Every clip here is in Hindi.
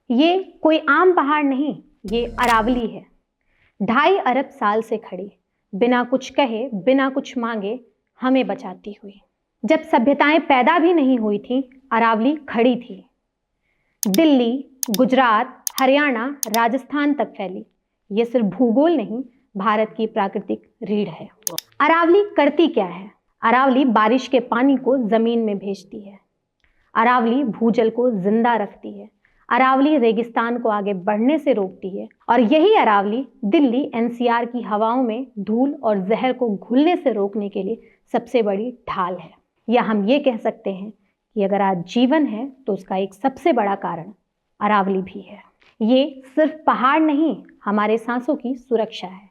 ये कोई आम पहाड़ नहीं, ये अरावली है। 2.5 अरब साल से खड़ी, बिना कुछ कहे, बिना कुछ मांगे हमें बचाती हुई। जब सभ्यताएं पैदा भी नहीं हुई थी, अरावली खड़ी थी। दिल्ली, गुजरात, हरियाणा, राजस्थान तक फैली। ये सिर्फ भूगोल नहीं, भारत की प्राकृतिक रीढ़ है। अरावली करती क्या है? अरावली बारिश के पानी को जमीन में भेजती है। अरावली भूजल को जिंदा रखती है। अरावली रेगिस्तान को आगे बढ़ने से रोकती है। और यही अरावली दिल्ली एनसीआर की हवाओं में धूल और जहर को घुलने से रोकने के लिए सबसे बड़ी ढाल है। या हम ये कह सकते हैं कि अगर आज जीवन है तो उसका एक सबसे बड़ा कारण अरावली भी है। ये सिर्फ पहाड़ नहीं, हमारे सांसों की सुरक्षा है।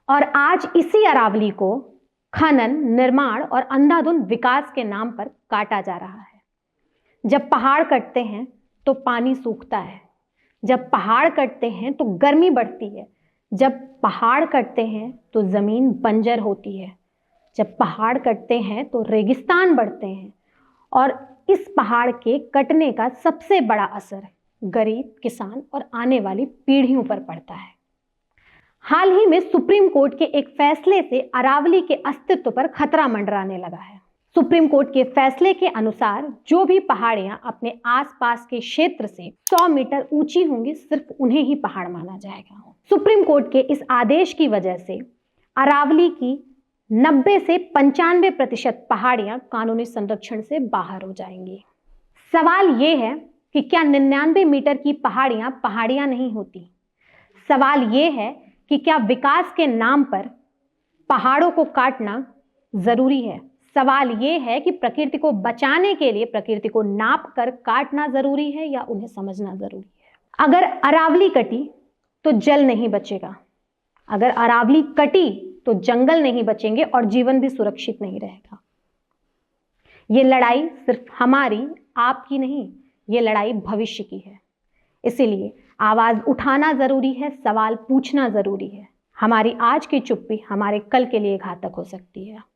और आज इसी अरावली को खनन, निर्माण और अंधाधुंध विकास के नाम पर काटा जा रहा है। जब पहाड़ कटते हैं तो पानी सूखता है। जब पहाड़ कटते हैं तो गर्मी बढ़ती है। जब पहाड़ कटते हैं तो जमीन बंजर होती है। जब पहाड़ कटते हैं तो रेगिस्तान बढ़ते हैं। और इस पहाड़ के कटने का सबसे बड़ा असर गरीब, किसान और आने वाली पीढ़ियों पर पड़ता है। हाल ही में सुप्रीम कोर्ट के एक फैसले से अरावली के अस्तित्व पर खतरा मंडराने लगा है। सुप्रीम कोर्ट के फैसले के अनुसार जो भी पहाड़ियां अपने आसपास के क्षेत्र से 100 मीटर ऊंची होंगी, सिर्फ उन्हें ही पहाड़ माना जाएगा। सुप्रीम कोर्ट के इस आदेश की वजह से अरावली की 90 से 95% पहाड़ियां कानूनी संरक्षण से बाहर हो जाएंगी। सवाल ये है कि क्या 99 मीटर की पहाड़ियां पहाड़ियां नहीं होती? सवाल ये है कि क्या विकास के नाम पर पहाड़ों को काटना जरूरी है? सवाल ये है कि प्रकृति को बचाने के लिए प्रकृति को नाप कर काटना जरूरी है या उन्हें समझना जरूरी है? अगर अरावली कटी तो जल नहीं बचेगा। अगर अरावली कटी तो जंगल नहीं बचेंगे और जीवन भी सुरक्षित नहीं रहेगा। ये लड़ाई सिर्फ हमारी, आपकी नहीं, ये लड़ाई भविष्य की है। इसीलिए आवाज उठाना जरूरी है, सवाल पूछना जरूरी है। हमारी आज की चुप्पी हमारे कल के लिए घातक हो सकती है।